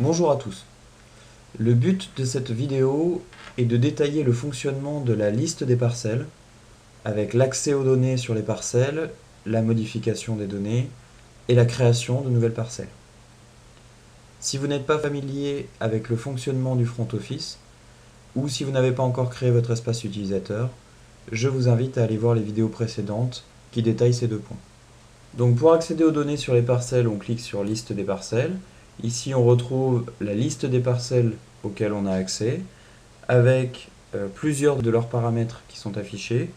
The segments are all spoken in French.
Bonjour à tous. Le but de cette vidéo est de détailler le fonctionnement de la liste des parcelles, avec l'accès aux données sur les parcelles, la modification des données et la création de nouvelles parcelles. Si vous n'êtes pas familier avec le fonctionnement du front office, ou si vous n'avez pas encore créé votre espace utilisateur, je vous invite à aller voir les vidéos précédentes qui détaillent ces deux points. Donc pour accéder aux données sur les parcelles, on clique sur Liste des parcelles. Ici, on retrouve la liste des parcelles auxquelles on a accès, avec plusieurs de leurs paramètres qui sont affichés,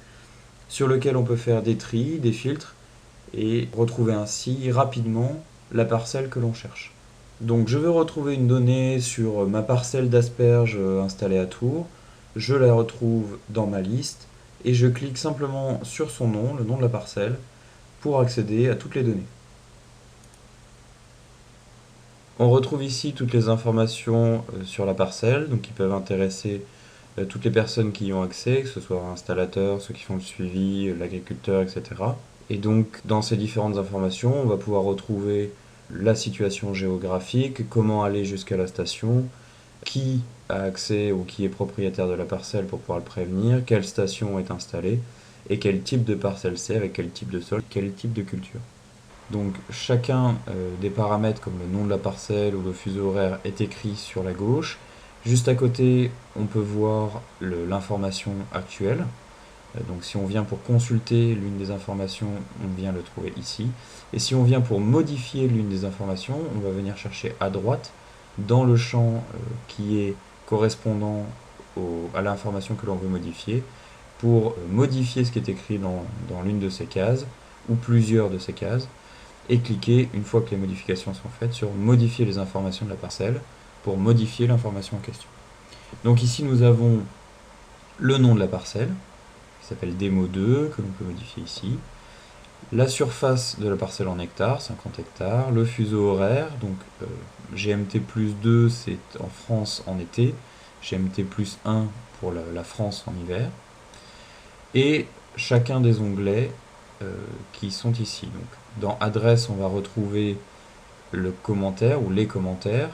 sur lesquels on peut faire des tris, des filtres, et retrouver ainsi rapidement la parcelle que l'on cherche. Donc je veux retrouver une donnée sur ma parcelle d'asperges installée à Tours. Je la retrouve dans ma liste, et je clique simplement sur son nom, le nom de la parcelle, pour accéder à toutes les données. On retrouve ici toutes les informations sur la parcelle, donc qui peuvent intéresser toutes les personnes qui y ont accès, que ce soit installateurs, ceux qui font le suivi, l'agriculteur, etc. Et donc dans ces différentes informations, on va pouvoir retrouver la situation géographique, comment aller jusqu'à la station, qui a accès ou qui est propriétaire de la parcelle pour pouvoir le prévenir, quelle station est installée, et quel type de parcelle c'est, avec quel type de sol, quel type de culture. Donc chacun des paramètres comme le nom de la parcelle ou le fuseau horaire est écrit sur la gauche. Juste à côté, on peut voir l'information actuelle. Donc si on vient pour consulter l'une des informations, on vient le trouver ici. Et si on vient pour modifier l'une des informations, on va venir chercher à droite dans le champ qui est correspondant à l'information que l'on veut modifier, pour modifier ce qui est écrit dans l'une de ces cases, ou plusieurs de ces cases, et cliquer, une fois que les modifications sont faites, sur modifier les informations de la parcelle pour modifier l'information en question. Donc ici nous avons le nom de la parcelle, qui s'appelle démo2, que l'on peut modifier ici, la surface de la parcelle en hectares, 50 hectares, le fuseau horaire, donc GMT plus 2 c'est en France en été, GMT plus 1 pour la France en hiver, et chacun des onglets qui sont ici. Donc, dans adresse, on va retrouver le commentaire ou les commentaires.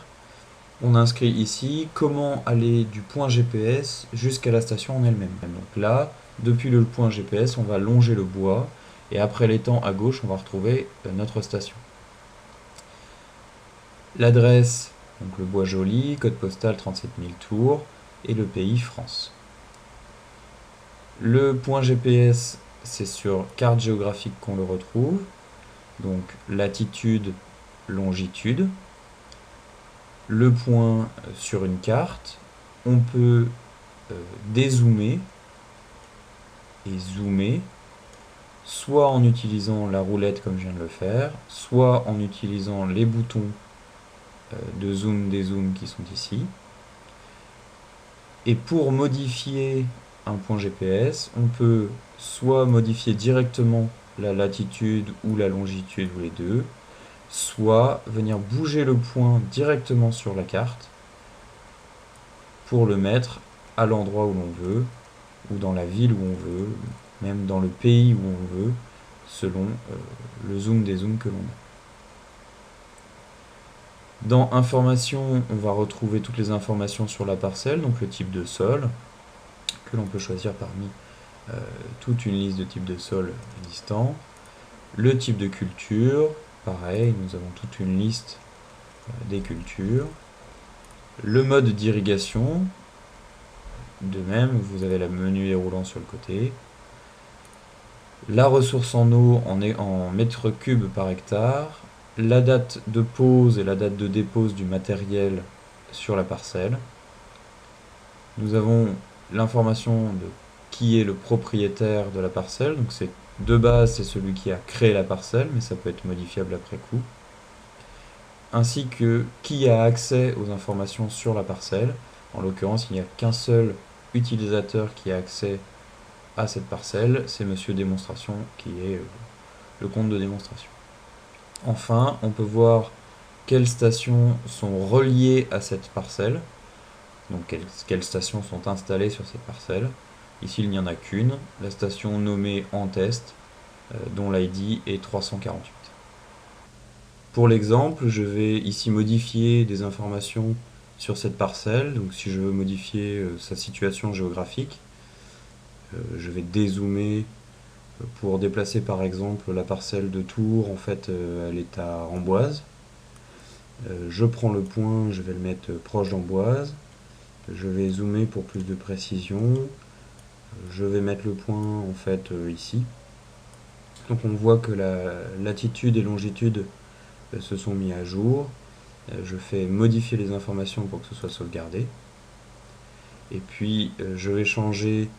On inscrit ici comment aller du point GPS jusqu'à la station en elle-même. Donc là, depuis le point GPS, on va longer le bois, et après l'étang à gauche, on va retrouver notre station. L'adresse, donc le bois joli, code postal 37 000 Tours, et le pays France. Le point GPS, c'est sur carte géographique qu'on le retrouve, donc latitude, longitude. Le point sur une carte, on peut dézoomer et zoomer, soit en utilisant la roulette comme je viens de le faire, soit en utilisant les boutons de zoom, dézoom qui sont ici. Et pour modifier un point GPS, on peut soit modifier directement la latitude ou la longitude ou les deux, soit venir bouger le point directement sur la carte pour le mettre à l'endroit où l'on veut, ou dans la ville où on veut, même dans le pays où on veut, selon le zoom des zooms que l'on a. Dans informations, on va retrouver toutes les informations sur la parcelle, donc le type de sol, que l'on peut choisir parmi toute une liste de types de sol existants. Le type de culture, pareil, nous avons toute une liste des cultures. Le mode d'irrigation, de même, vous avez le menu déroulant sur le côté. La ressource en eau en mètres cubes par hectare. La date de pose et la date de dépose du matériel sur la parcelle. Nous avons l'information de qui est le propriétaire de la parcelle, donc c'est de base c'est celui qui a créé la parcelle, mais ça peut être modifiable après coup, ainsi que qui a accès aux informations sur la parcelle. En l'occurrence, il n'y a qu'un seul utilisateur qui a accès à cette parcelle, c'est Monsieur Démonstration qui est le compte de démonstration. Enfin, on peut voir quelles stations sont reliées à cette parcelle, donc quelles stations sont installées sur cette parcelle. Ici, il n'y en a qu'une, la station nommée en test, dont l'ID est 348. Pour l'exemple, je vais ici modifier des informations sur cette parcelle. Donc si je veux modifier sa situation géographique, je vais dézoomer pour déplacer par exemple la parcelle de Tours. En fait, elle est à Amboise. Je prends le point, je vais le mettre proche d'Amboise. Je vais zoomer pour plus de précision. Je vais mettre le point en fait ici. Donc on voit que la latitude et longitude se sont mis à jour. Je fais modifier les informations pour que ce soit sauvegardé. Et puis je vais changer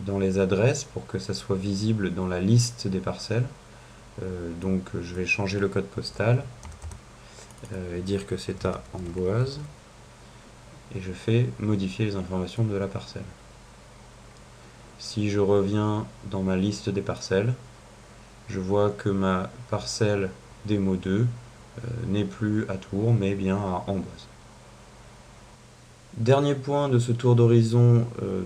dans les adresses pour que ça soit visible dans la liste des parcelles. Donc je vais changer le code postal et dire que c'est à Amboise. Et je fais modifier les informations de la parcelle. Si je reviens dans ma liste des parcelles, je vois que ma parcelle démo 2 n'est plus à Tours, mais bien à Amboise. Dernier point de ce tour d'horizon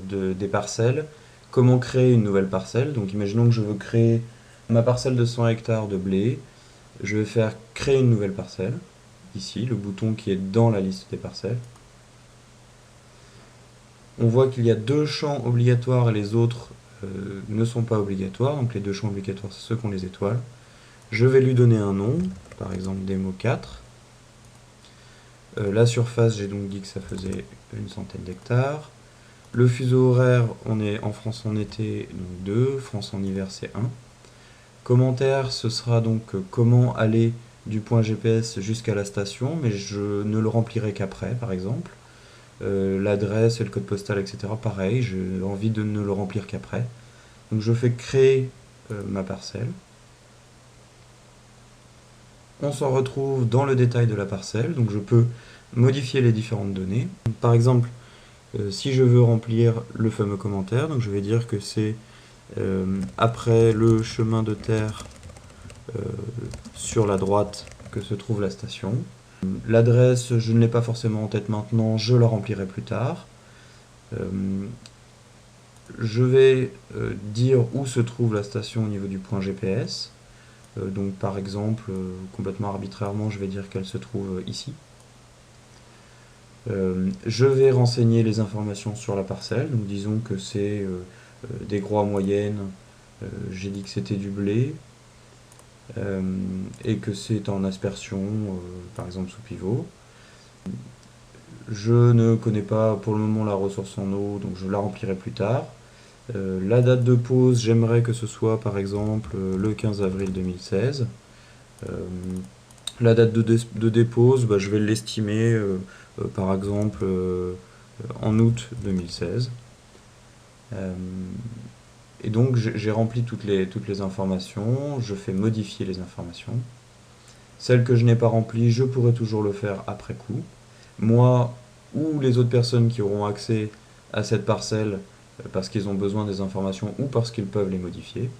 des parcelles, comment créer une nouvelle parcelle. Donc imaginons que je veux créer ma parcelle de 100 hectares de blé. Je vais faire créer une nouvelle parcelle, ici, le bouton qui est dans la liste des parcelles. On voit qu'il y a 2 champs obligatoires et les autres ne sont pas obligatoires. Donc les 2 champs obligatoires, c'est ceux qui ont les étoiles. Je vais lui donner un nom, par exemple démo 4. La surface, j'ai donc dit que ça faisait une centaine d'hectares. Le fuseau horaire, on est en France en été, donc 2, France en hiver, c'est 1. Commentaire, ce sera donc comment aller du point GPS jusqu'à la station, mais je ne le remplirai qu'après, par exemple. L'adresse et le code postal, etc. Pareil, j'ai envie de ne le remplir qu'après. Donc je fais créer ma parcelle. On s'en retrouve dans le détail de la parcelle, donc je peux modifier les différentes données. Par exemple, si je veux remplir le fameux commentaire, donc je vais dire que c'est après le chemin de terre sur la droite que se trouve la station. L'adresse, je ne l'ai pas forcément en tête maintenant, je la remplirai plus tard. Je vais dire où se trouve la station au niveau du point GPS. Donc par exemple, complètement arbitrairement, je vais dire qu'elle se trouve ici. Je vais renseigner les informations sur la parcelle. Donc disons que c'est des groies moyennes. J'ai dit que c'était du blé. Et que c'est en aspersion, par exemple sous pivot. Je ne connais pas pour le moment la ressource en eau, donc je la remplirai plus tard. La date de pause, j'aimerais que ce soit par exemple le 15 avril 2016. La date de dépose, je vais l'estimer par exemple en août 2016. Et donc j'ai rempli toutes les informations, je fais modifier les informations. Celles que je n'ai pas remplies, je pourrai toujours le faire après coup. Moi ou les autres personnes qui auront accès à cette parcelle parce qu'ils ont besoin des informations ou parce qu'ils peuvent les modifier.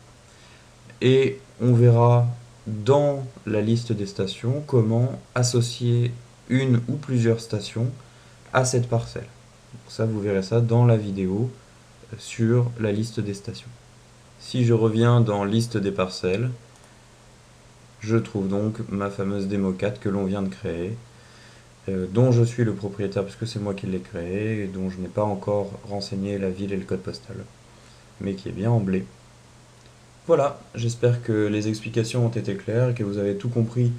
Et on verra dans la liste des stations comment associer une ou plusieurs stations à cette parcelle. Donc ça, vous verrez ça dans la vidéo sur la liste des stations. Si je reviens dans liste des parcelles, je trouve donc ma fameuse démo 4 que l'on vient de créer, dont je suis le propriétaire puisque c'est moi qui l'ai créé, et dont je n'ai pas encore renseigné la ville et le code postal, mais qui est bien en blé. Voilà, j'espère que les explications ont été claires et que vous avez tout compris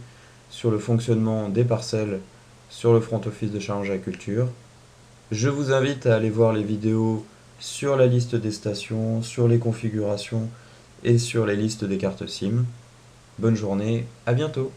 sur le fonctionnement des parcelles sur le front office de Challenge Agriculture. Je vous invite à aller voir les vidéos sur la liste des stations, sur les configurations et sur les listes des cartes SIM. Bonne journée, à bientôt!